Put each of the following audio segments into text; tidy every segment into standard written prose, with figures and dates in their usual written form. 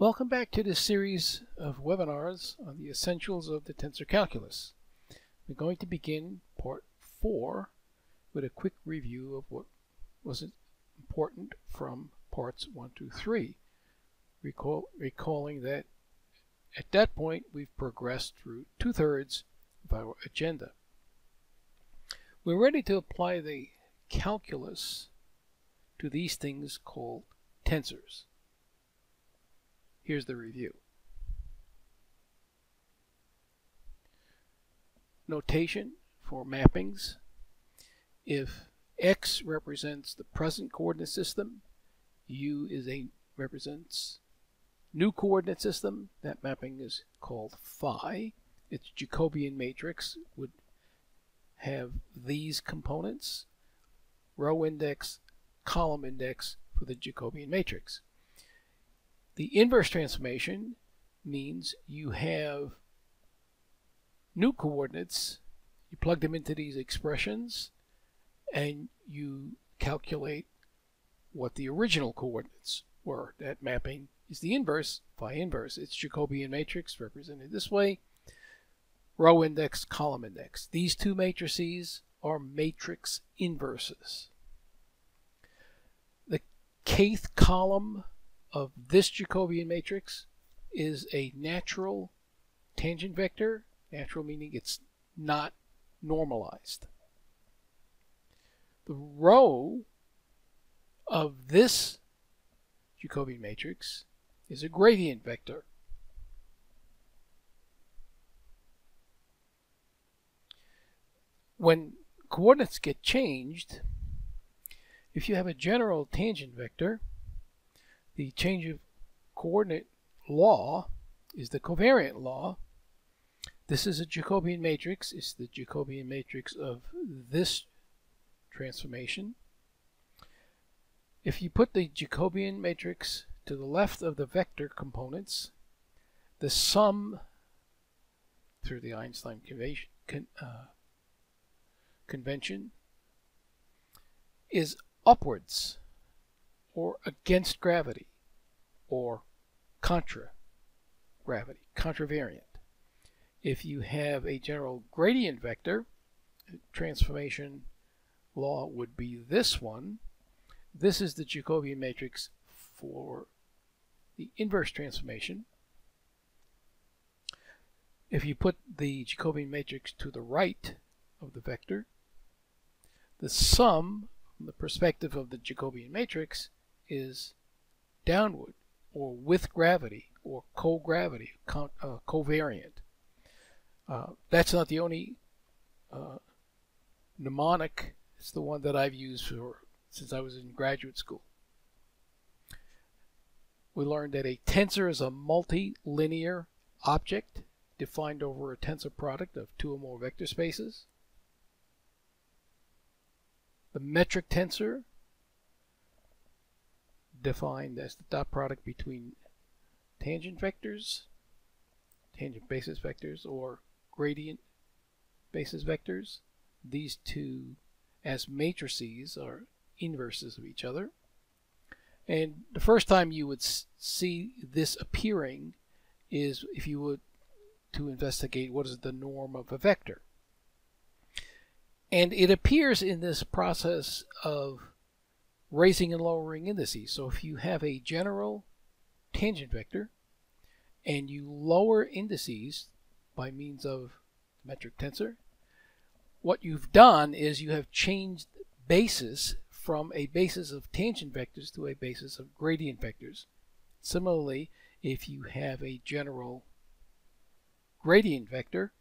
Welcome back to this series of webinars on the essentials of the tensor calculus. We're going to begin part 4 with a quick review of what was important from parts 1 to 3. Recalling that at that point we've progressed through 2/3 of our agenda. We're ready to apply the calculus to these things called tensors. Here's the review. Notation for mappings. If x represents the present coordinate system, u represents new coordinate system, that mapping is called phi. Its Jacobian matrix would have these components: row index, column index for the Jacobian matrix. The inverse transformation means you have new coordinates, you plug them into these expressions, and you calculate what the original coordinates were. That mapping is the inverse, phi inverse. It's Jacobian matrix represented this way: row index, column index. These two matrices are matrix inverses. The kth column of this Jacobian matrix is a natural tangent vector, natural meaning it's not normalized. The row of this Jacobian matrix is a gradient vector. When coordinates get changed, if you have a general tangent vector, the change of coordinate law is the covariant law. This is a Jacobian matrix. It's the Jacobian matrix of this transformation. If you put the Jacobian matrix to the left of the vector components, the sum through the Einstein convention is upwards, or against gravity, or contra gravity, contravariant. If you have a general gradient vector, transformation law would be this one. This is the Jacobian matrix for the inverse transformation. If you put the Jacobian matrix to the right of the vector, the sum from the perspective of the Jacobian matrix is downward, or with gravity, or co-gravity, covariant. That's not the only mnemonic. It's the one that I've used since I was in graduate school. We learned that a tensor is a multilinear object defined over a tensor product of two or more vector spaces. The metric tensor, defined as the dot product between tangent vectors, tangent basis vectors, or gradient basis vectors. These two as matrices are inverses of each other. And the first time you would see this appearing is if you would to investigate what is the norm of a vector. And it appears in this process of raising and lowering indices. So if you have a general tangent vector and you lower indices by means of metric tensor, what you've done is you have changed basis from a basis of tangent vectors to a basis of gradient vectors. Similarly, if you have a general gradient vector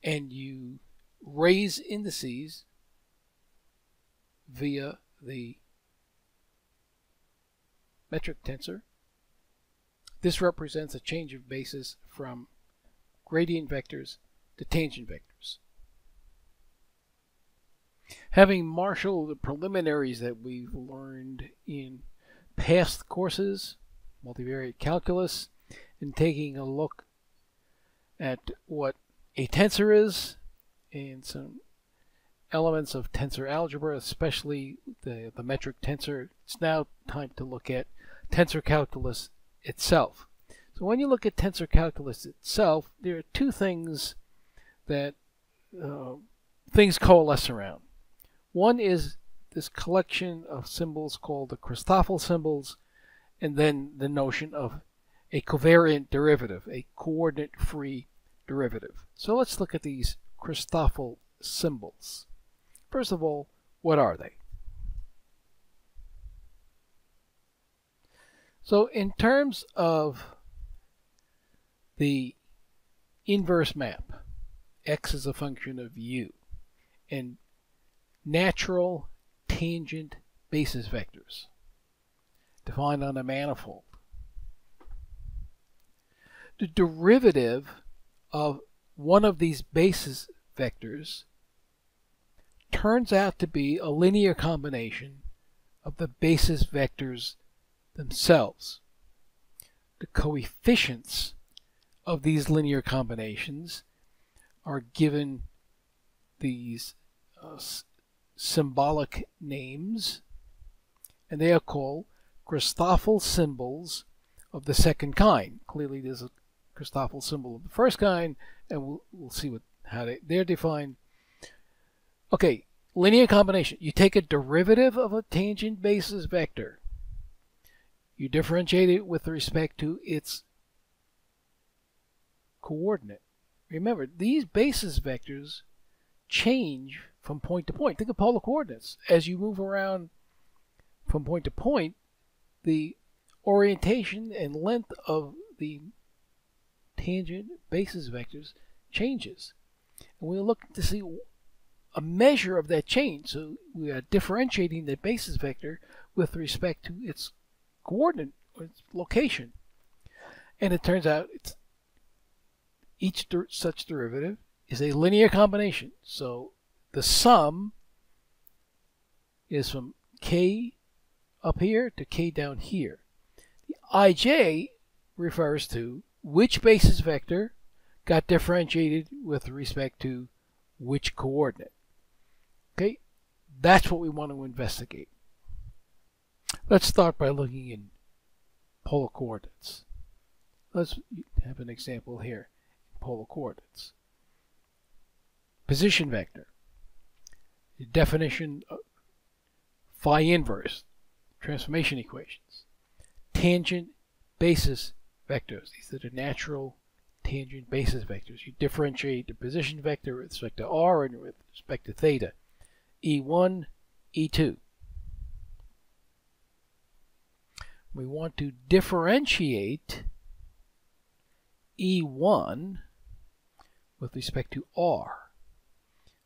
and you raise indices via the metric tensor, this represents a change of basis from gradient vectors to tangent vectors. Having marshaled the preliminaries that we've learned in past courses, multivariate calculus, and taking a look at what a tensor is and some elements of tensor algebra, especially the metric tensor, it's now time to look at tensor calculus itself. So when you look at tensor calculus itself, there are two things that things coalesce around. One is this collection of symbols called the Christoffel symbols, and then the notion of a covariant derivative, a coordinate-free derivative. So let's look at these Christoffel symbols. First of all, what are they? So in terms of the inverse map, x is a function of u, and natural tangent basis vectors defined on a manifold. The derivative of one of these basis vectors turns out to be a linear combination of the basis vectors themselves. The coefficients of these linear combinations are given these symbolic names, and they are called Christoffel symbols of the second kind. Clearly there's a Christoffel symbol of the first kind, and we'll see how they're defined. Okay, linear combination. You take a derivative of a tangent basis vector. You differentiate it with respect to its coordinate. Remember, these basis vectors change from point to point. Think of polar coordinates. As you move around from point to point, the orientation and length of the tangent basis vectors changes. And we're looking to see a measure of that change. So we are differentiating the basis vector with respect to its coordinate or its location. And it turns out each such derivative is a linear combination. So the sum is from k up here to k down here. The ij refers to which basis vector got differentiated with respect to which coordinate. Okay, that's what we want to investigate. Let's start by looking in polar coordinates. Let's have an example here. Polar coordinates. Position vector. The definition of phi inverse, transformation equations. Tangent basis vectors. These are the natural tangent basis vectors. You differentiate the position vector with respect to r and with respect to theta. E1, E2. We want to differentiate E1 with respect to r.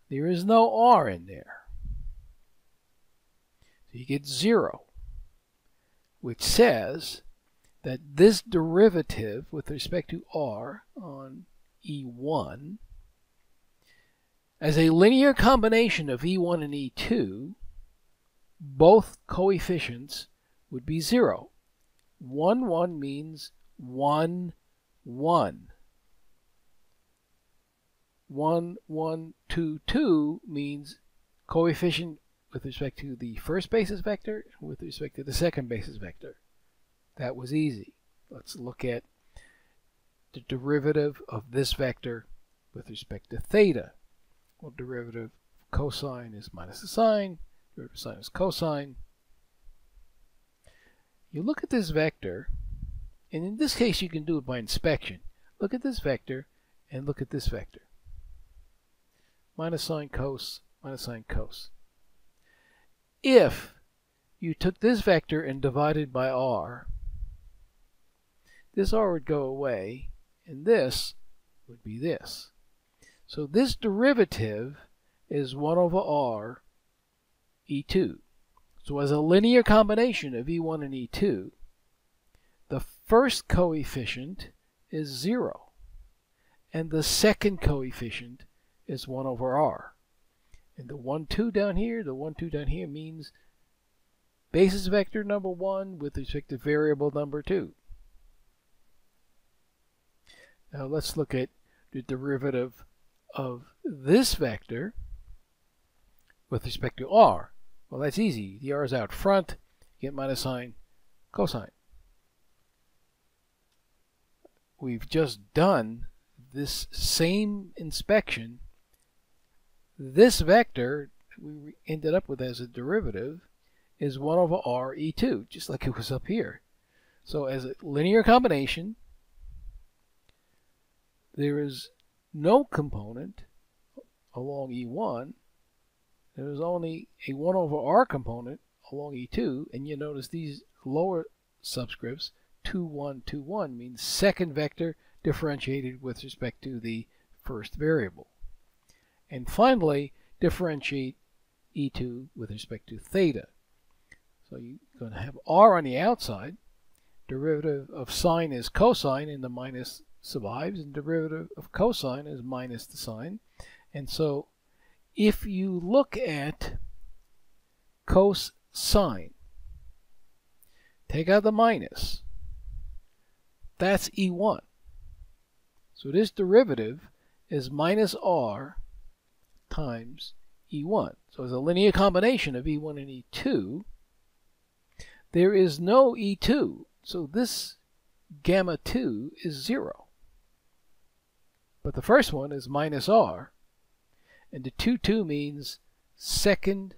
There is no r in there. So you get 0, which says that this derivative with respect to r on E1 as a linear combination of E1 and E2, both coefficients would be 0. 1, 1 means 1, 1. 1, 1, 2, 2 means coefficient with respect to the first basis vector and with respect to the second basis vector. That was easy. Let's look at the derivative of this vector with respect to theta. Well, derivative of cosine is minus the sine. Derivative of sine is cosine. You look at this vector, and in this case you can do it by inspection. Look at this vector and look at this vector. Minus sine cos, minus sine cos. If you took this vector and divided by r, this r would go away, and this would be this. So this derivative is 1 over r E2. So as a linear combination of E1 and E2, the first coefficient is 0, and the second coefficient is 1 over r. And the 1, 2 down here, the 1, 2 down here means basis vector number 1 with respect to variable number 2. Now let's look at the derivative of this vector with respect to r. Well, that's easy. The r is out front. You get minus sine cosine. we've just done this same inspection, this vector we ended up with as a derivative is 1 over r e2, just like it was up here. So as a linear combination, there is no component along e1. There is only a 1 over r component along e2, and you notice these lower subscripts, 2, 1, 2, 1, means second vector differentiated with respect to the first variable. And finally, differentiate e2 with respect to theta. So you're going to have r on the outside. Derivative of sine is cosine, and the minus survives, and derivative of cosine is minus the sine. And so if you look at cos sine, take out the minus, that's e1. So this derivative is minus r times e1. So it's a linear combination of e1 and e2. There is no e2, so this gamma 2 is 0. But the first one is minus r, and the 2, 2 means second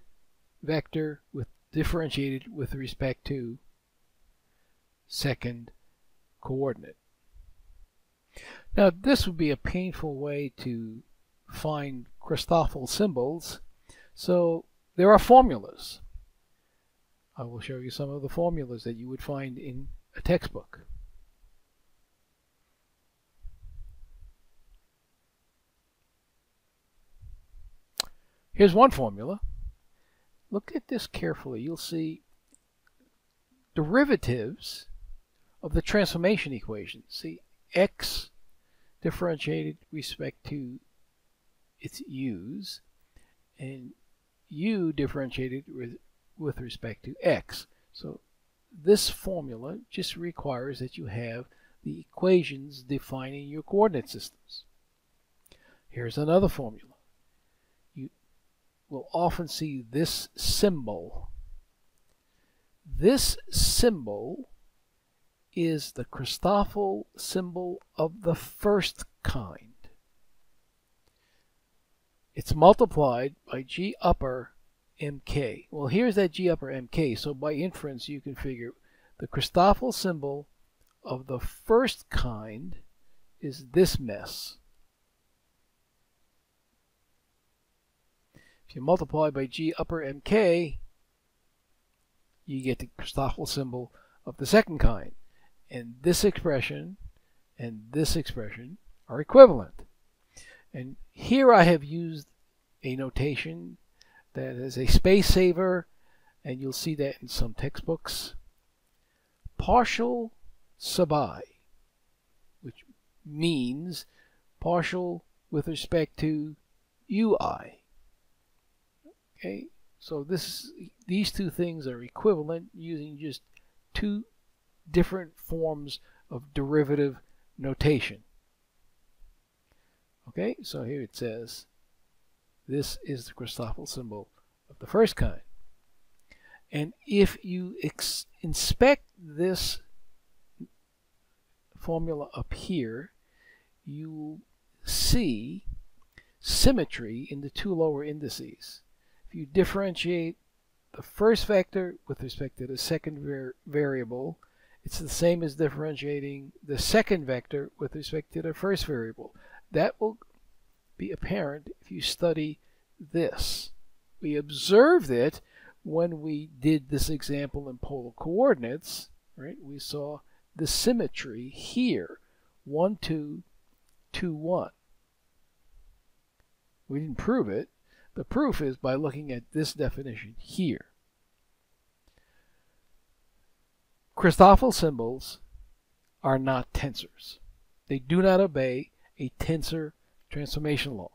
vector with differentiated with respect to second coordinate. Now this would be a painful way to find Christoffel symbols, so there are formulas. I will show you some of the formulas that you would find in a textbook. Here's one formula. Look at this carefully. You'll see derivatives of the transformation equation. See, x differentiated respect to its u's, and u differentiated with respect to x. So this formula just requires that you have the equations defining your coordinate systems. Here's another formula. You will often see this symbol. This symbol is the Christoffel symbol of the first kind. It's multiplied by g upper mk. Well, here's that g upper mk, so by inference you can figure the Christoffel symbol of the first kind is this mess. If you multiply by g upper mk, you get the Christoffel symbol of the second kind. And this expression and this expression are equivalent. And here I have used a notation that is a space saver, and you'll see that in some textbooks. Partial sub I, which means partial with respect to ui. Okay, so these two things are equivalent using just two different forms of derivative notation. Okay, so here it says this is the Christoffel symbol of the first kind. And if you inspect this formula up here, you will see symmetry in the two lower indices. If you differentiate the first vector with respect to the second variable, it's the same as differentiating the second vector with respect to the first variable. That will be apparent if you study this. We observed it when we did this example in polar coordinates, right? We saw the symmetry here, 1, 2, 2, 1. We didn't prove it. The proof is by looking at this definition here. Christoffel symbols are not tensors. They do not obey a tensor transformation law.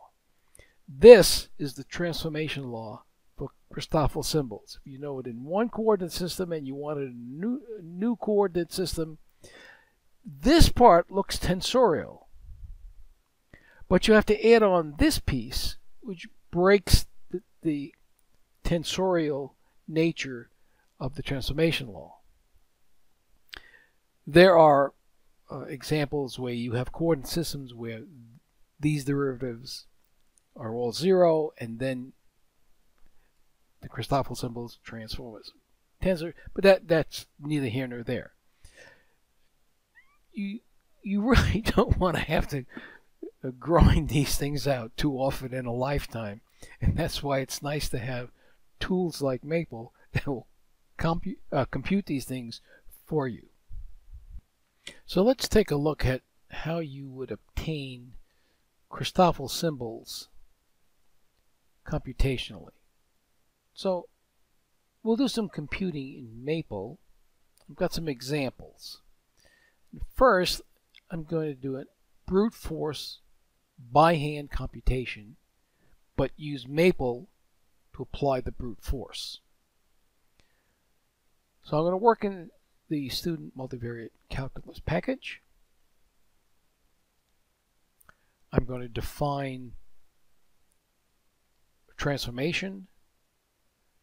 This is the transformation law for Christoffel symbols. If you know it in one coordinate system and you want a new coordinate system, this part looks tensorial. But you have to add on this piece, which breaks the tensorial nature of the transformation law. There are examples where you have coordinate systems where these derivatives are all 0, and then the Christoffel symbols transform as tensor, but that's neither here nor there. You really don't want to have to grind these things out too often in a lifetime, and that's why it's nice to have tools like Maple that will compute these things for you. So let's take a look at how you would obtain Christoffel symbols computationally. So we'll do some computing in Maple. I've got some examples. First, I'm going to do a brute force by hand computation, but use Maple to apply the brute force. So I'm going to work in the student multivariate calculus package. I'm going to define a transformation.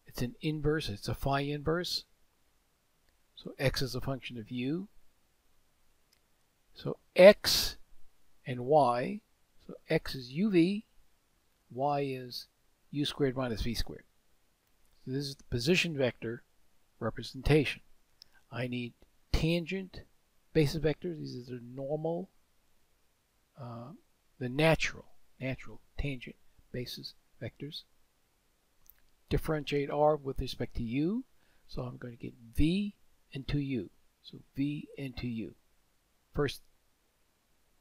It's an inverse, it's a phi inverse. So x is a function of u. So x and y, so x is uv, y is u squared minus v squared. So this is the position vector representation. I need tangent basis vectors. These are the normal, the natural tangent basis vectors. Differentiate r with respect to u. So I'm going to get v into u. So v into u. First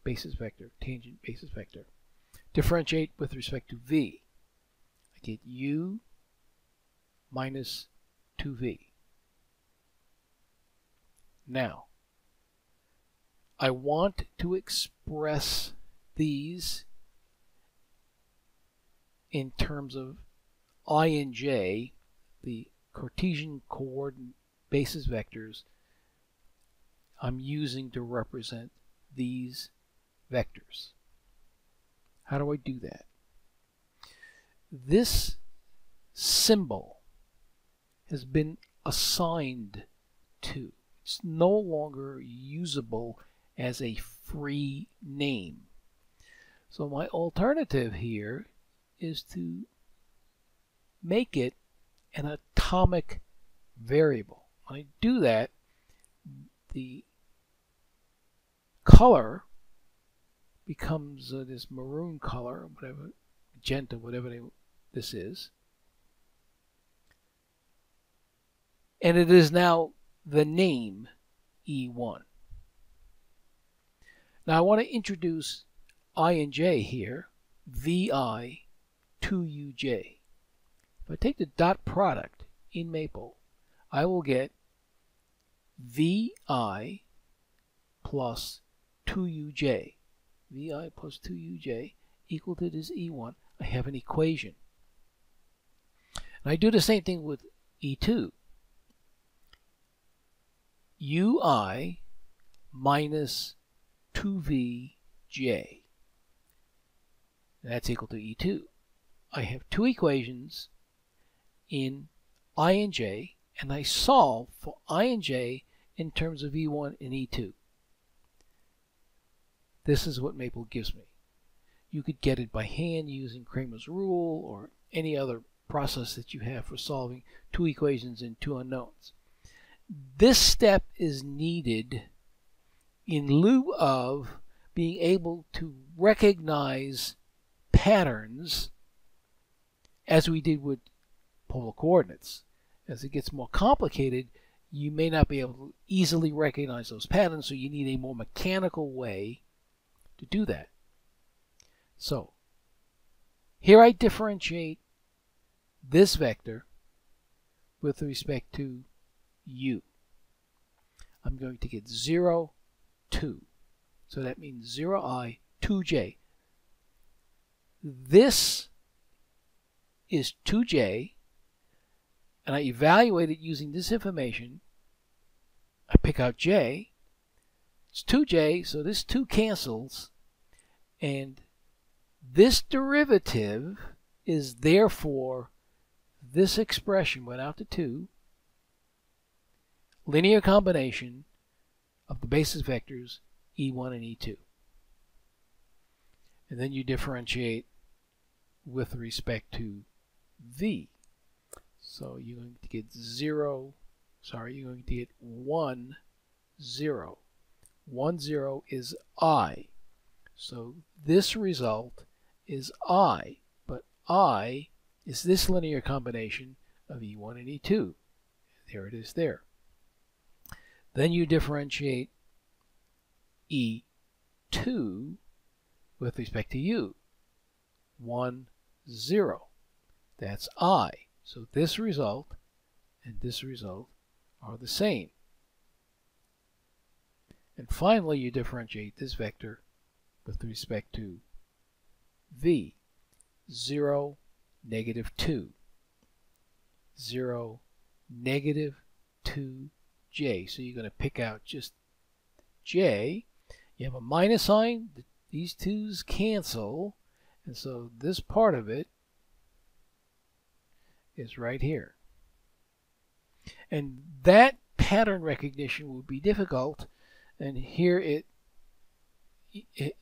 basis vector, tangent basis vector. Differentiate with respect to v. I get u minus 2v. Now, I want to express these in terms of I and j, the Cartesian coordinate basis vectors I'm using to represent these vectors. How do I do that? This symbol has been assigned to. It's no longer usable as a free name. So my alternative here is to make it an atomic variable. When I do that, the color becomes this maroon color, whatever, magenta, whatever this is. And it is now the name E1. Now I want to introduce I and j here, vi 2uj. If I take the dot product in Maple, I will get vi plus 2uj. vi plus 2uj equal to this E1. I have an equation. And I do the same thing with E2. ui minus 2vj. That's equal to E2. I have two equations in I and j, and I solve for I and j in terms of E1 and E2. This is what Maple gives me. You could get it by hand using Cramer's rule or any other process that you have for solving two equations and two unknowns. This step is needed in lieu of being able to recognize patterns as we did with polar coordinates. As it gets more complicated, you may not be able to easily recognize those patterns, so you need a more mechanical way to do that. So here I differentiate this vector with respect to u. I'm going to get 0, 2. So that means 0i, 2j. This is 2j, and I evaluate it using this information. I pick out j. It's 2j, so this 2 cancels, and this derivative is therefore this expression went out to 2, linear combination of the basis vectors E1 and E2. And then you differentiate with respect to V. So you're going to get 1, 0. 1, 0 is I. So this result is I, but I is this linear combination of E1 and E2. There it is there. Then you differentiate E2 with respect to U. 1, 0. That's I. So this result and this result are the same. And finally, you differentiate this vector with respect to V. 0, negative 2. 0, negative 2j. So you're going to pick out just j. You have a minus sign. These twos cancel. And so this part of it is right here. And that pattern recognition would be difficult. And here it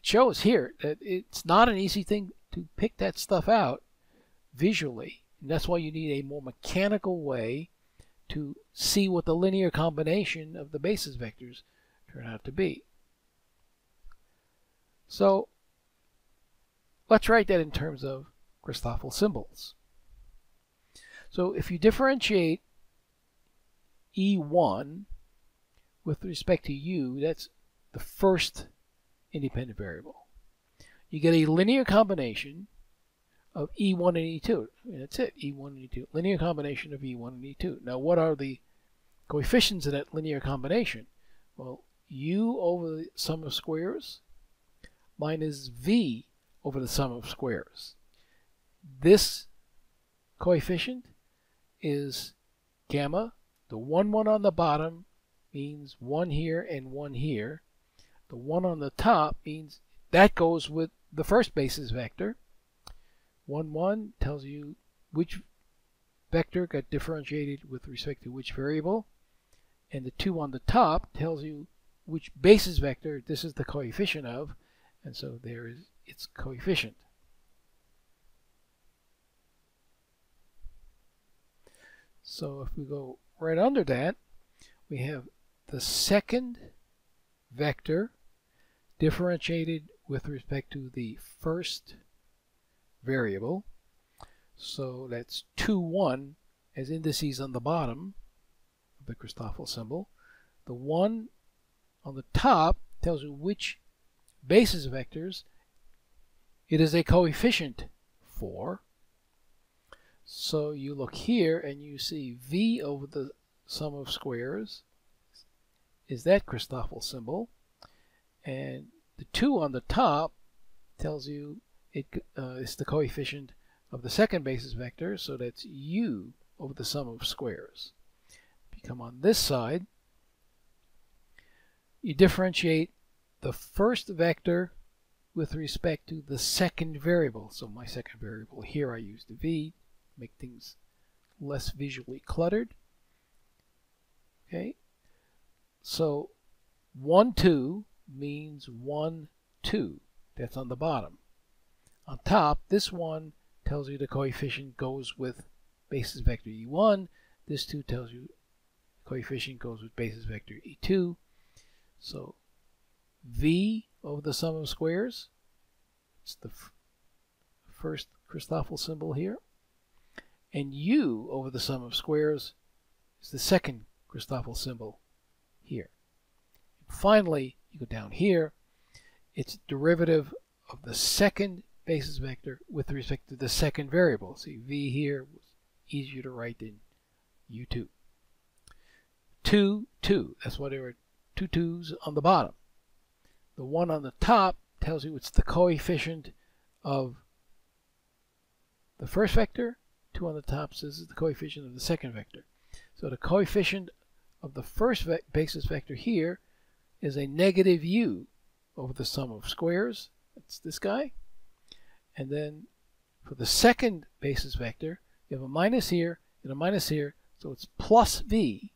shows here that it's not an easy thing to pick that stuff out visually. And that's why you need a more mechanical way to see what the linear combination of the basis vectors turn out to be. So let's write that in terms of Christoffel symbols. So if you differentiate E1 with respect to U, that's the first independent variable. You get a linear combination of E1 and E2. That's it, E1 and E2. Linear combination of E1 and E2. Now what are the coefficients in that linear combination? Well, U over the sum of squares minus V over the sum of squares. This coefficient is gamma. The 1, 1 on the bottom means 1 here and 1 here. The 1 on the top means that goes with the first basis vector. 1, 1 tells you which vector got differentiated with respect to which variable. And the 2 on the top tells you which basis vector this is the coefficient of. And so there is its coefficient. So if we go right under that, we have the second vector differentiated with respect to the first variable. So that's 2, 1 as indices on the bottom of the Christoffel symbol. The 1 on the top tells you which basis vectors it is a coefficient for. So you look here and you see V over the sum of squares is that Christoffel symbol, and the 2 on the top tells you it is the coefficient of the second basis vector, so that's U over the sum of squares. If you come on this side, you differentiate the first vector with respect to the second variable. So my second variable here I used the V, make things less visually cluttered. Okay, so 1, 2 means 1, 2. That's on the bottom. On top, this one tells you the coefficient goes with basis vector E1. This 2 tells you the coefficient goes with basis vector E2. So V over the sum of squares, it's the first Christoffel symbol here. And U over the sum of squares is the second Christoffel symbol here. And finally, you go down here, it's derivative of the second basis vector with respect to the second variable. See, V here was easier to write than U2. 2, 2. That's why there are 2 2's on the bottom. The 1 on the top tells you it's the coefficient of the first vector. 2 on the top says it's the coefficient of the second vector. So the coefficient of the first basis vector here is a negative U over the sum of squares. That's this guy. And then for the second basis vector, you have a minus here and a minus here, so it's plus V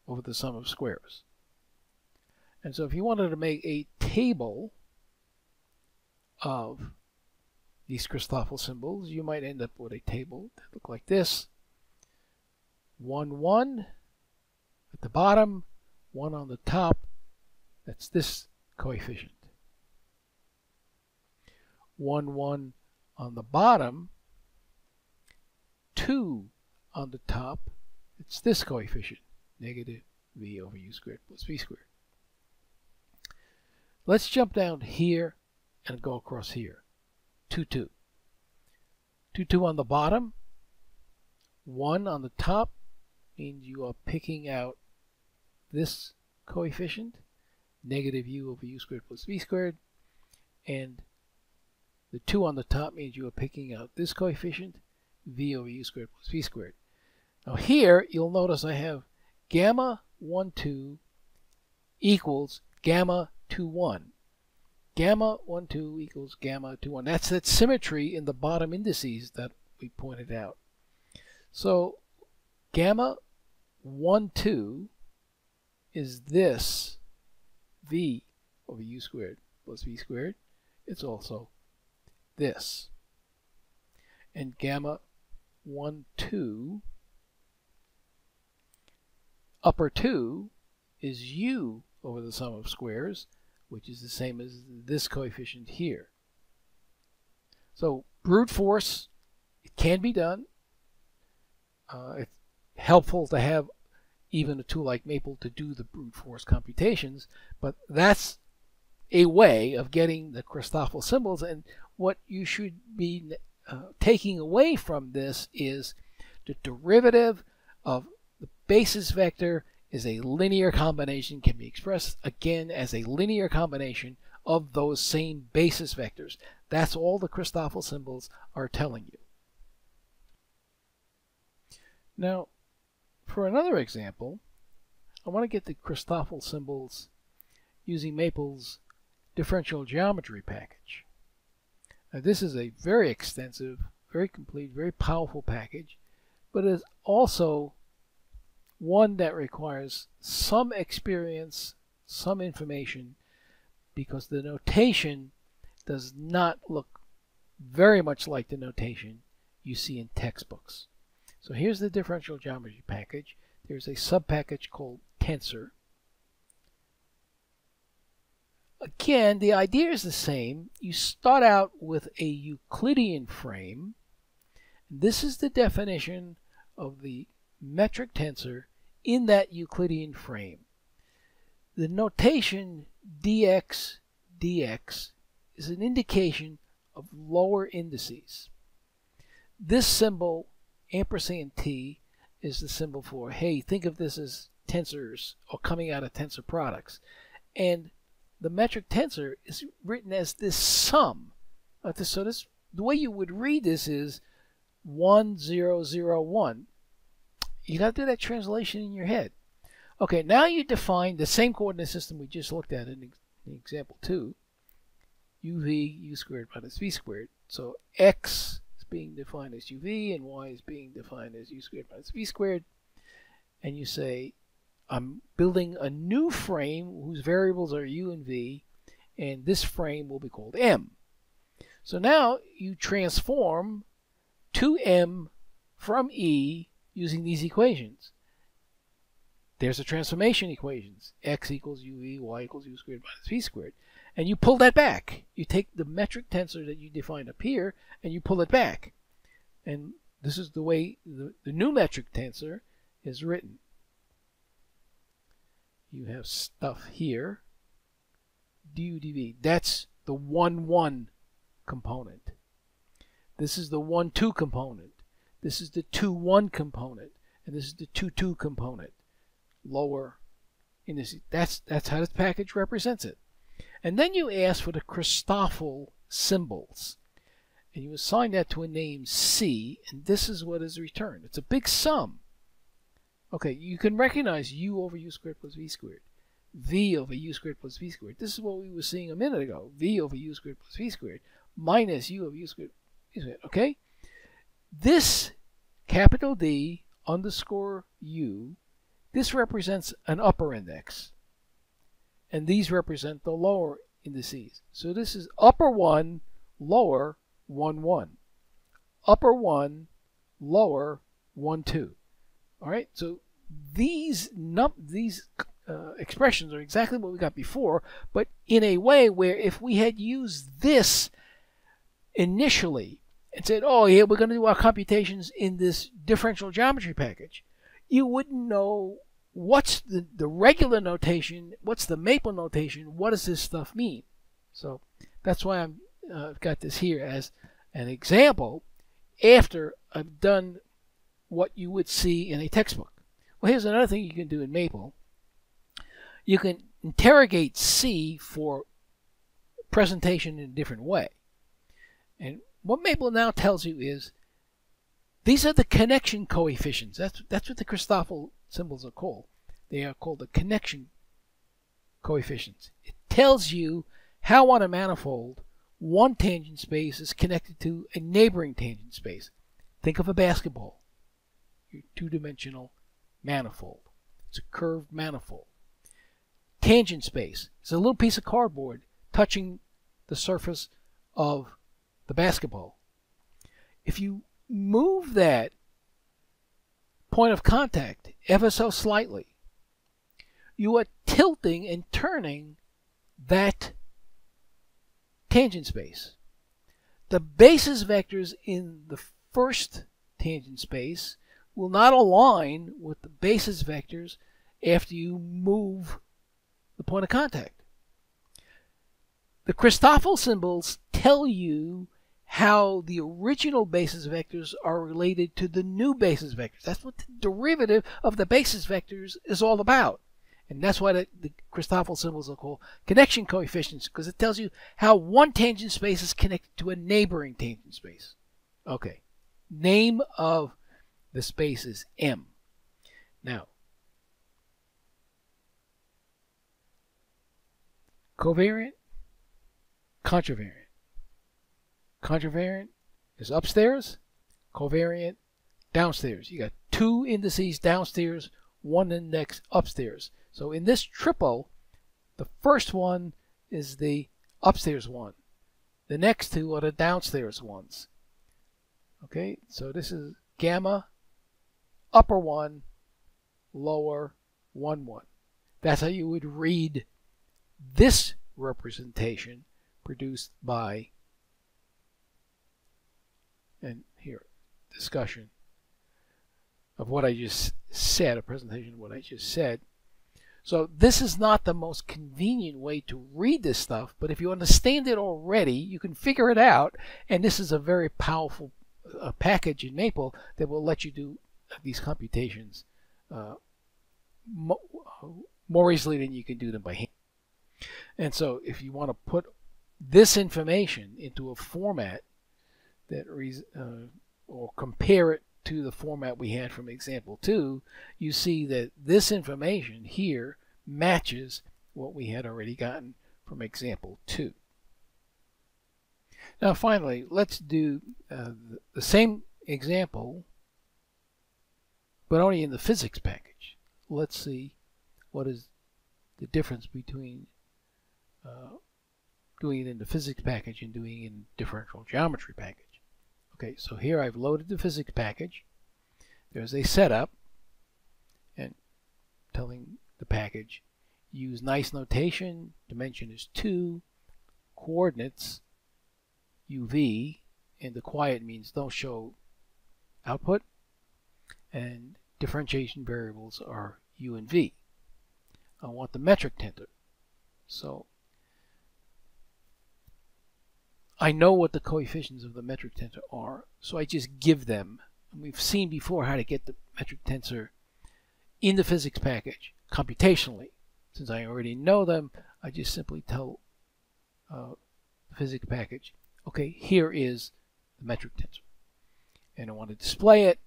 over the sum of squares. And so if you wanted to make a table of these Christoffel symbols, you might end up with a table that look like this. 1, 1 at the bottom, 1 on the top. That's this coefficient. 1, 1 on the bottom, 2 on the top. It's this coefficient, negative v over u squared plus v squared. Let's jump down here and go across here. 2, 2. 2, 2 on the bottom, 1 on the top means you are picking out this coefficient, negative u over u squared plus v squared, and the 2 on the top means you are picking out this coefficient, v over u squared plus v squared. Now here, you'll notice I have gamma 1, 2 equals gamma 2, 1. Gamma 1, 2 equals gamma 2, 1. That's that symmetry in the bottom indices that we pointed out. So gamma 1, 2 is this v over u squared plus v squared. It's also this. And gamma 1, 2 upper 2 is u over the sum of squares, which is the same as this coefficient here. So brute force, it can be done. It's helpful to have even a tool like Maple to do the brute force computations, but that's a way of getting the Christoffel symbols. And what you should be taking away from this is the derivative of the basis vector is a linear combination, can be expressed again as a linear combination of those same basis vectors. That's all the Christoffel symbols are telling you. Now, for another example, I want to get the Christoffel symbols using Maple's differential geometry package. Now, this is a very extensive, very complete, very powerful package, but is also one that requires some experience, some information, because the notation does not look very much like the notation you see in textbooks. So here's the differential geometry package. There's a subpackage called tensor. Again, the idea is the same. You start out with a Euclidean frame. This is the definition of the metric tensor in that Euclidean frame. The notation dx is an indication of lower indices. This symbol, ampersand t, is the symbol for, hey, think of this as tensors or coming out of tensor products. And the metric tensor is written as this sum. So the way you would read this is 1, 0, 0, 1. You got to do that translation in your head. Okay, now you define the same coordinate system we just looked at in example 2. uv u squared minus v squared. So x is being defined as uv and y is being defined as u squared minus v squared. And you say, I'm building a new frame whose variables are u and v, and this frame will be called m. So now you transform 2m from e using these equations. There's the transformation equations. X equals uv, y equals u squared minus v squared. And you pull that back. You take the metric tensor that you defined up here and you pull it back. And this is the way the new metric tensor is written. You have stuff here. du dv. That's the 1, 1 component. This is the 1, 2 component. This is the 2, 1 component, and this is the 2, 2 component. Lower indices. That's how this package represents it. And then you ask for the Christoffel symbols, and you assign that to a name C, and this is what is returned. It's a big sum. Okay, you can recognize u over u squared plus v squared, v over u squared plus v squared. This is what we were seeing a minute ago. V over u squared plus v squared minus u over u squared v squared. Okay? This capital D underscore u, this represents an upper index. and these represent the lower indices. So this is upper 1, lower 1, 1. Upper 1, lower 1, 2. All right, so these expressions are exactly what we got before, but in a way where if we had used this initially and said, oh yeah, we're going to do our computations in this differential geometry package, you wouldn't know what's the regular notation, what's the maple notation, what does this stuff mean. So that's why I've got this here as an example after I've done what you would see in a textbook. Well, here's another thing you can do in Maple. You can interrogate C for presentation in a different way. And what Maple now tells you is these are the connection coefficients. That's what the Christoffel symbols are called. They are called the connection coefficients. It tells you how on a manifold one tangent space is connected to a neighboring tangent space. Think of a basketball, your two-dimensional manifold. It's a curved manifold. Tangent space is a little piece of cardboard touching the surface of the basketball. If you move that point of contact ever so slightly, you are tilting and turning that tangent space. The basis vectors in the first tangent space will not align with the basis vectors after you move the point of contact. The Christoffel symbols tell you how the original basis vectors are related to the new basis vectors. That's what the derivative of the basis vectors is all about. And that's why the Christoffel symbols are called connection coefficients, because it tells you how one tangent space is connected to a neighboring tangent space. Okay, name of the space is M. Now, covariant, contravariant. Contravariant is upstairs, covariant downstairs. You got two indices downstairs, one index upstairs. So in this triple, the first one is the upstairs one. The next two are the downstairs ones. Okay, so this is gamma, upper 1, lower 1, 1. That's how you would read this representation produced by, and here, discussion of what I just said, a presentation of what I just said. So this is not the most convenient way to read this stuff, but if you understand it already, you can figure it out, and this is a very powerful package in Maple that will let you do these computations more easily than you can do them by hand. And so if you want to put this information into a format that or compare it to the format we had from example 2, you see that this information here matches what we had already gotten from example 2. Now finally, let's do the same example, but only in the physics package. Let's see what is the difference between doing it in the physics package and doing it in differential geometry package. Okay, so here I've loaded the physics package. There's a setup and telling the package use nice notation, dimension is 2, coordinates UV, and the quiet means don't show output, and differentiation variables are U and V. I want the metric tensor. So I know what the coefficients of the metric tensor are, so I just give them. And we've seen before how to get the metric tensor in the physics package computationally. Since I already know them, I just simply tell the physics package, okay, here is the metric tensor. And I want to display it,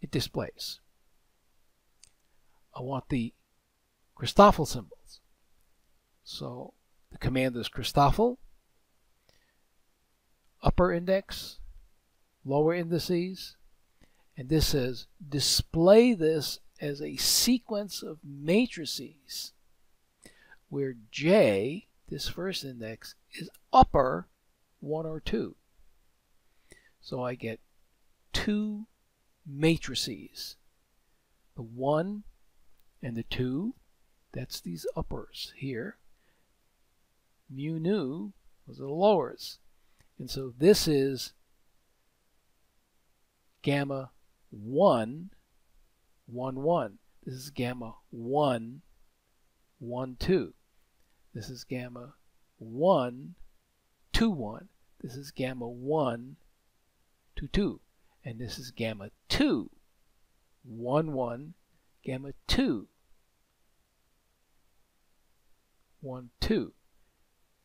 it displays. I want the Christoffel symbols. So the command is Christoffel, upper index, lower indices, and this says display this as a sequence of matrices where j, this first index, is upper 1 or 2. So I get two matrices. The 1 and the 2, that's these uppers here. Mu nu, those are the lowers. And so this is gamma 1, 1, 1. This is gamma 1, 1, 2. This is gamma 1, 2, 1. This is gamma 1, 2, 2. And this is gamma 2, 1, 1, gamma 2, 1, 2.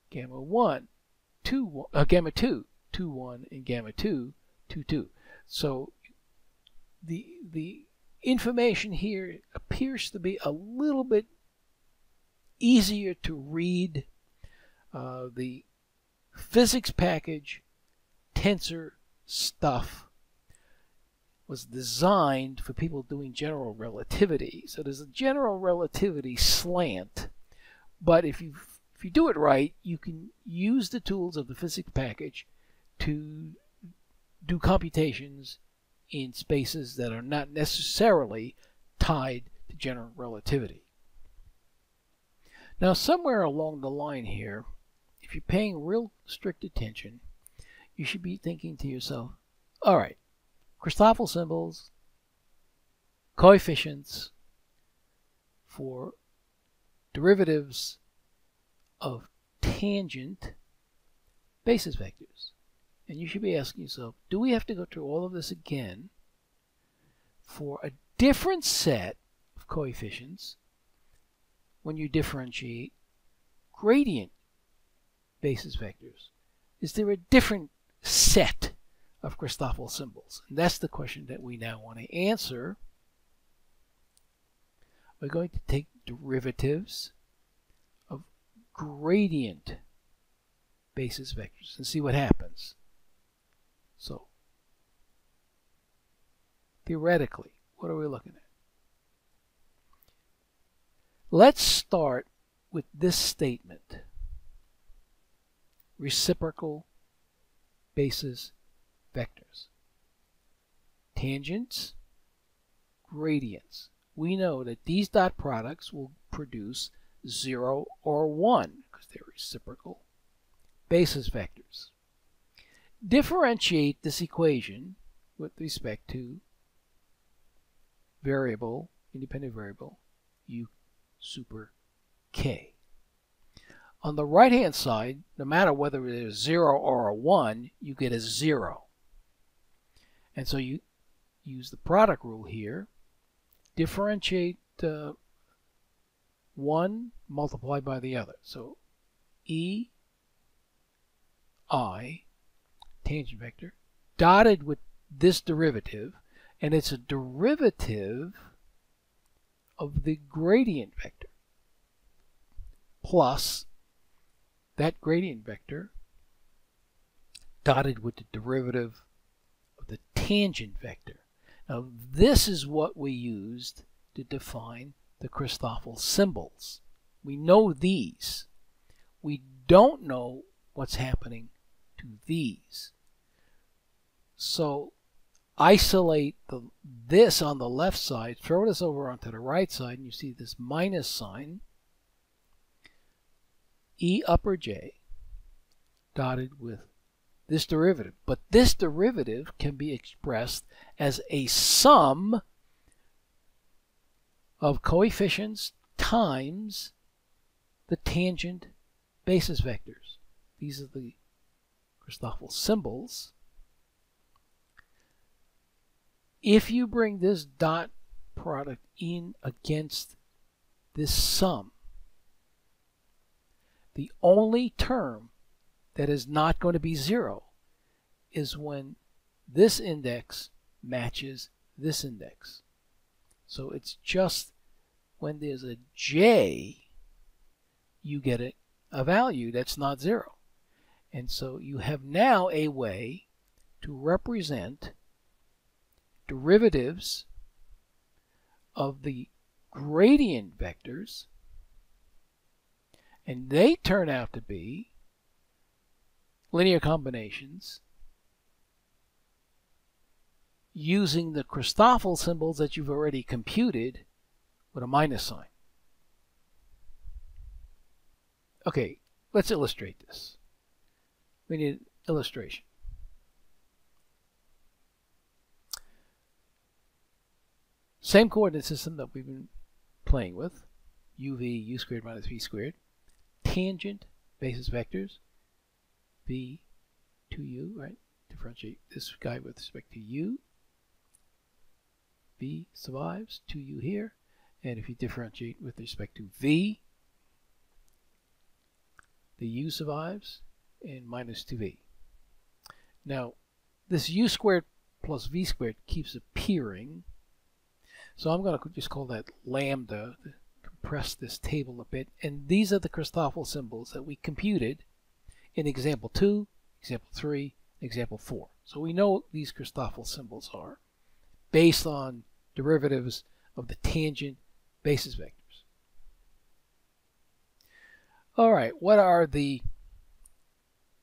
Gamma 1, 2, 1, gamma 2, 2, 1, and gamma 2, 2, 2. So the information here appears to be a little bit easier to read. The physics package tensor stuff was designed for people doing general relativity. So there's a general relativity slant, but if you do it right, you can use the tools of the physics package to do computations in spaces that are not necessarily tied to general relativity. Now, somewhere along the line here, if you're paying real strict attention, you should be thinking to yourself, all right, Christoffel symbols, coefficients for derivatives of tangent basis vectors. And you should be asking yourself, do we have to go through all of this again for a different set of coefficients when you differentiate gradient basis vectors? Is there a different set of Christoffel symbols? And that's the question that we now want to answer. We're going to take derivatives of gradient basis vectors and see what happens. So, theoretically, what are we looking at? Let's start with this statement. Reciprocal basis vectors. Tangents, gradients. We know that these dot products will produce 0 or 1 because they're reciprocal basis vectors. Differentiate this equation with respect to variable, independent variable, u super k. On the right-hand side, no matter whether it is 0 or a 1, you get a 0. And so you use the product rule here. Differentiate one multiplied by the other. So E I, tangent vector, dotted with this derivative, and it's a derivative of the gradient vector plus that gradient vector dotted with the derivative of the tangent vector. Now this is what we used to define the Christoffel symbols. We know these. We don't know what's happening to these. So isolate this on the left side, throw this over onto the right side, and you see this minus sign, E upper j, dotted with this derivative. But this derivative can be expressed as a sum of coefficients times the tangent basis vectors. These are the Christoffel symbols. If you bring this dot product in against this sum, the only term that is not going to be 0 is when this index matches this index. So it's just when there's a j, you get a value that's not 0. And so you have now a way to represent derivatives of the gradient vectors And they turn out to be linear combinations using the Christoffel symbols that you've already computed with a minus sign. Okay, let's illustrate this. We need an illustration. Same coordinate system that we've been playing with, uv u squared minus v squared, tangent basis vectors, v 2u, right? Differentiate this guy with respect to u. V survives, 2u here. And if you differentiate with respect to v, the u survives, and minus 2v. Now, this u squared plus v squared keeps appearing. So I'm going to just call that lambda to compress this table a bit. And these are the Christoffel symbols that we computed in example 2, example 3, example 4. So we know what these Christoffel symbols are based on derivatives of the tangent basis vectors. All right, what are the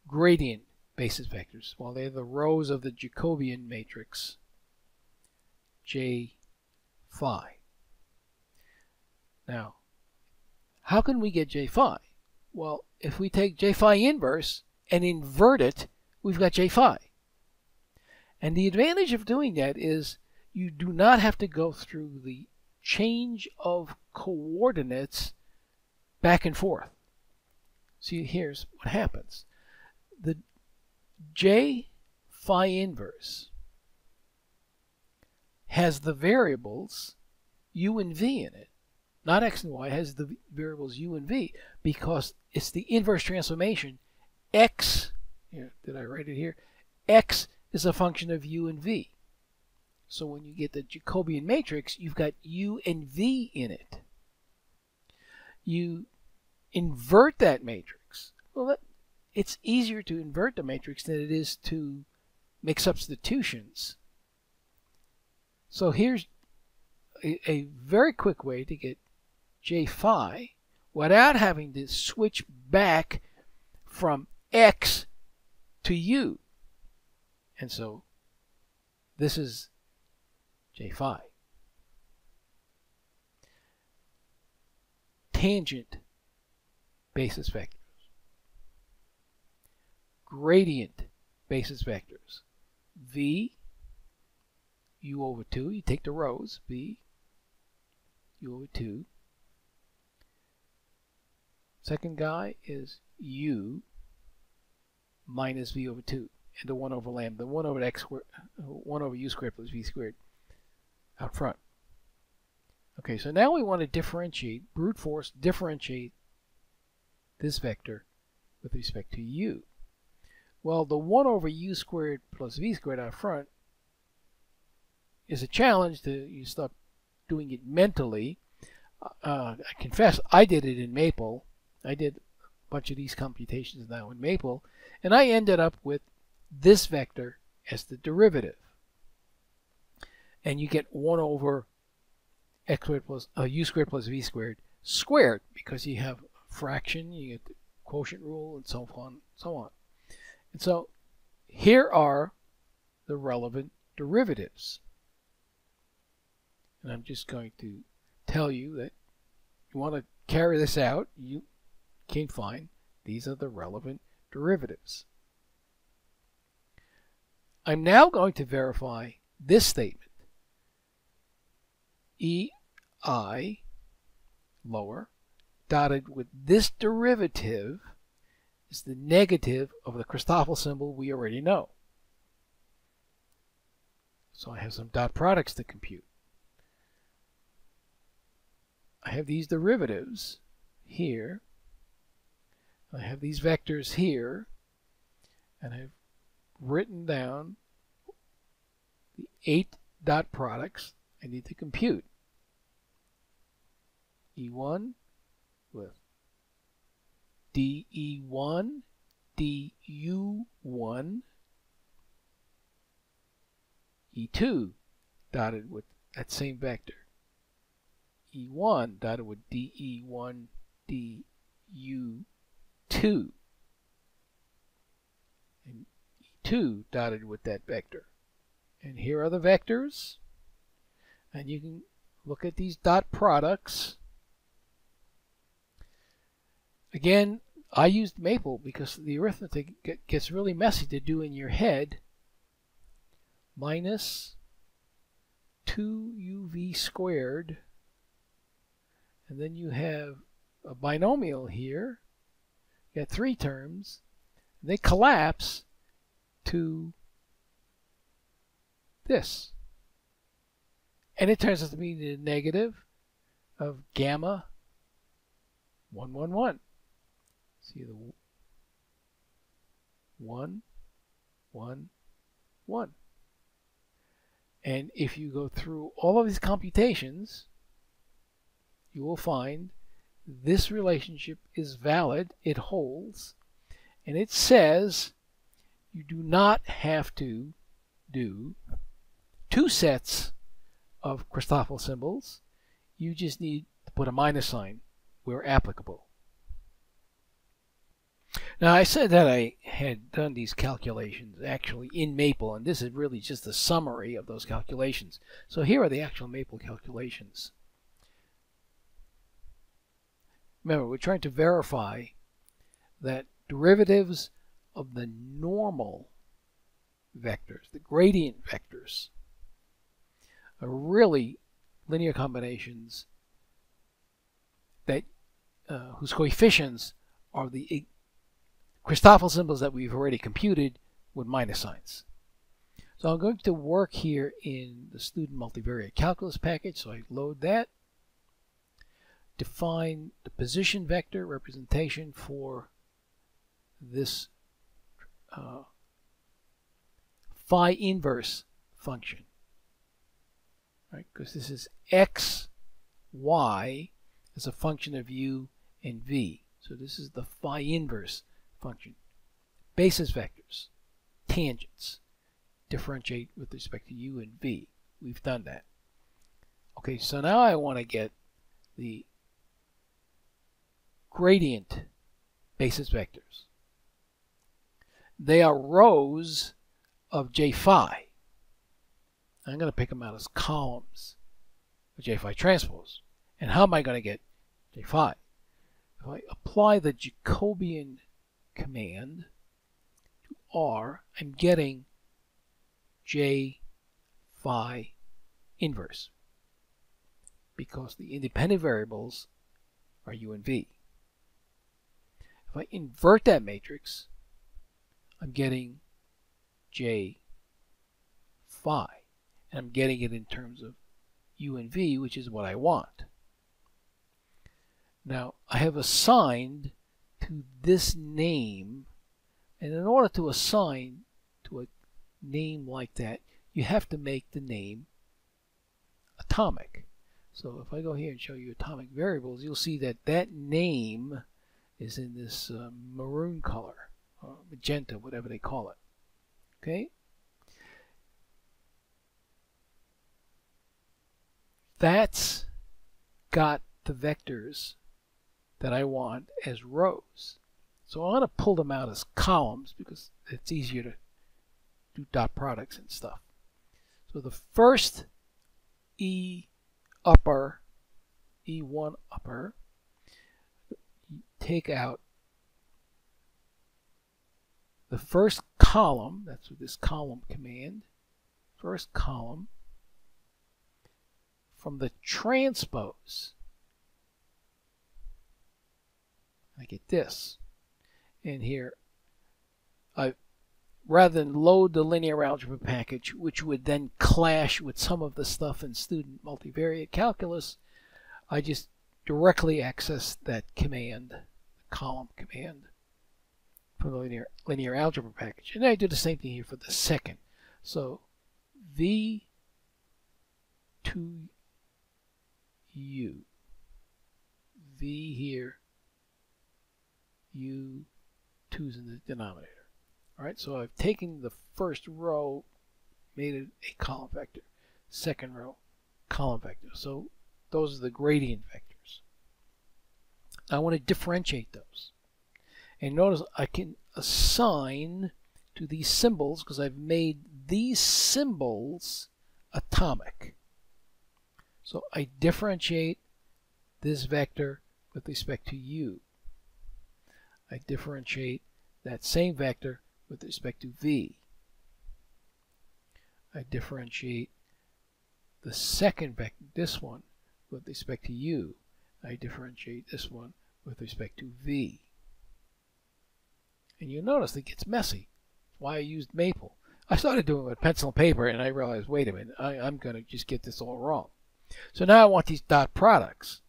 gradient basis vectors? Well, they're the rows of the Jacobian matrix J phi. Now, how can we get J phi? Well, if we take J phi inverse and invert it, we've got J phi. And the advantage of doing that is you do not have to go through the change of coordinates back and forth. See, here's what happens. The J phi inverse has the variables u and v in it. Not x and y, it has the variables u and v because it's the inverse transformation. X, here, did I write it here? X is a function of u and v. So when you get the Jacobian matrix, you've got u and v in it. You invert that matrix. Well, it's easier to invert the matrix than it is to make substitutions. So here's a very quick way to get J phi without having to switch back from x to u. And so this is J phi. Tangent basis vectors. Gradient basis vectors. V u over 2, you take the rows, v u over 2. Second guy is u minus v over 2, and the 1 over lambda, 1 over x squared, 1 over u squared plus v squared out front. Okay, so now we want to differentiate, brute force differentiate this vector with respect to u. Well, the 1 over u squared plus v squared out front is a challenge to you start doing it mentally. I confess I did it in Maple. I did a bunch of these computations now in Maple, and I ended up with this vector as the derivative. And you get 1 over x squared plus u squared plus v squared squared because you have a fraction, you get the quotient rule, and so on, so on. And so here are the relevant derivatives. And I'm just going to tell you that you want to carry this out, you can find these are the relevant derivatives. I'm now going to verify this statement. EI lower dotted with this derivative is the negative of the Christoffel symbol we already know. So I have some dot products to compute. I have these derivatives here. I have these vectors here. And I've written down the 8 dot products I need to compute. E1 with DE1, DU1, E2 dotted with that same vector. E1 dotted with DE1, U2 and E2 dotted with that vector. And here are the vectors, and you can look at these dot products. Again, I used Maple because the arithmetic gets really messy to do in your head. Minus 2uv squared, and then you have a binomial here. You got three terms. They collapse to this. And it turns out to be the negative of gamma 111. See the 1, 1, 1. And if you go through all of these computations, you will find this relationship is valid, it holds, and it says you do not have to do two sets of Christoffel symbols. You just need to put a minus sign where applicable. Now, I said that I had done these calculations actually in Maple, and this is really just a summary of those calculations. So here are the actual Maple calculations. Remember, we're trying to verify that derivatives of the normal vectors, the gradient vectors, are really linear combinations that whose coefficients are the Christoffel symbols that we've already computed with minus signs. So I'm going to work here in the student multivariate calculus package, so I load that. Define the position vector representation for this phi inverse function, right? Because this is x, y as a function of u and v. So this is the phi inverse function. Basis vectors, tangents, differentiate with respect to u and v. We've done that. Okay, so now I want to get the gradient basis vectors. They are rows of J phi. I'm going to pick them out as columns of J phi transpose. And how am I going to get J phi? If I apply the Jacobian command to R, I'm getting J phi inverse because the independent variables are u and v. If I invert that matrix, I'm getting J phi, and I'm getting it in terms of u and v, which is what I want. Now, I have assigned to this name, and in order to assign to a name like that, you have to make the name atomic. So if I go here and show you atomic variables, you'll see that that name is in this maroon color, or magenta, whatever they call it. Okay? That's got the vectors that I want as rows. So I'm going to pull them out as columns because it's easier to do dot products and stuff. So the first E upper, E1 upper, take out the first column, that's with this column command, first column from the transpose. I get this. And here, rather than load the linear algebra package, which would then clash with some of the stuff in student multivariate calculus, I just directly access that command, column command, from the linear algebra package. And I do the same thing here for the second. So V2U, V here, U2's in the denominator. All right, so I've taken the first row, made it a column vector. Second row, column vector. So those are the gradient vectors. I want to differentiate those. And notice I can assign to these symbols because I've made these symbols atomic. So I differentiate this vector with respect to u. I differentiate that same vector with respect to v. I differentiate the second vector, this one, with respect to u. I differentiate this one with respect to v. And you'll notice it gets messy. Why I used maple. I started doing it with pencil and paper and I realized, wait a minute, I'm going to just get this all wrong. So now I want these dot products.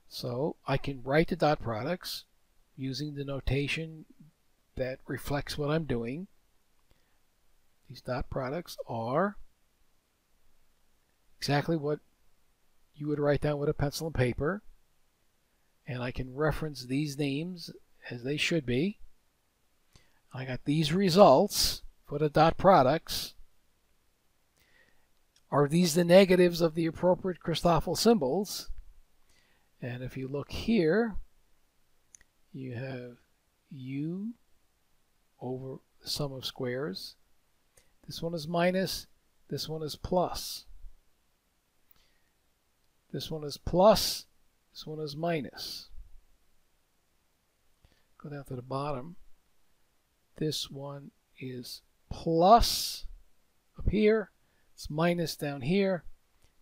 So I can write the dot products using the notation that reflects what I'm doing. These dot products are exactly what you would write down with a pencil and paper. And I can reference these names as they should be. I got these results for the dot products. Are these the negatives of the appropriate Christoffel symbols? And if you look here, you have u over the sum of squares. This one is minus, this one is plus. This one is plus, this one is minus. Go down to the bottom. This one is plus up here. It's minus down here.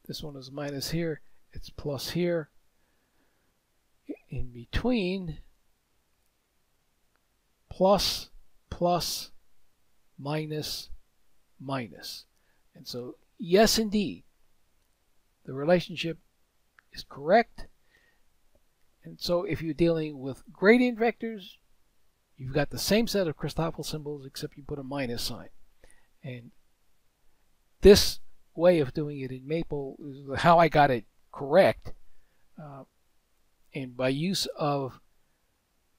This one is minus here. It's plus here. In between, plus, plus, minus, minus. And so, yes, indeed, the relationship is correct. And so if you're dealing with gradient vectors, you've got the same set of Christoffel symbols except you put a minus sign. And this way of doing it in Maple is how I got it correct. And by use of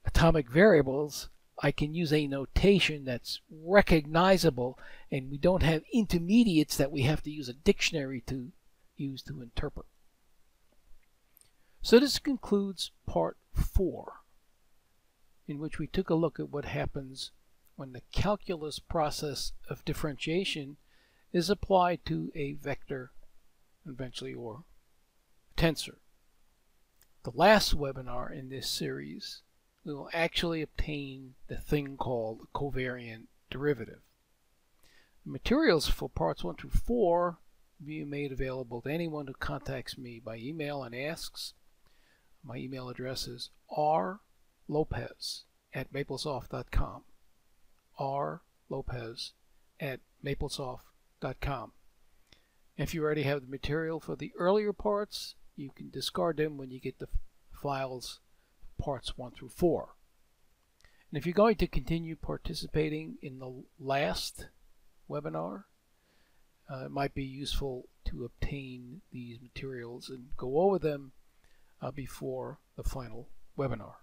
atomic variables, I can use a notation that's recognizable, and we don't have intermediates that we have to use a dictionary to use to interpret. So this concludes part 4, in which we took a look at what happens when the calculus process of differentiation is applied to a vector, eventually, or tensor. The last webinar in this series, we will actually obtain the thing called covariant derivative. The materials for parts 1 through 4 will be made available to anyone who contacts me by email and asks. My email address is rlopez@maplesoft.com. rlopez@maplesoft.com. If you already have the material for the earlier parts, you can discard them when you get the files parts 1 through 4. And if you're going to continue participating in the last webinar, it might be useful to obtain these materials and go over them before the final webinar.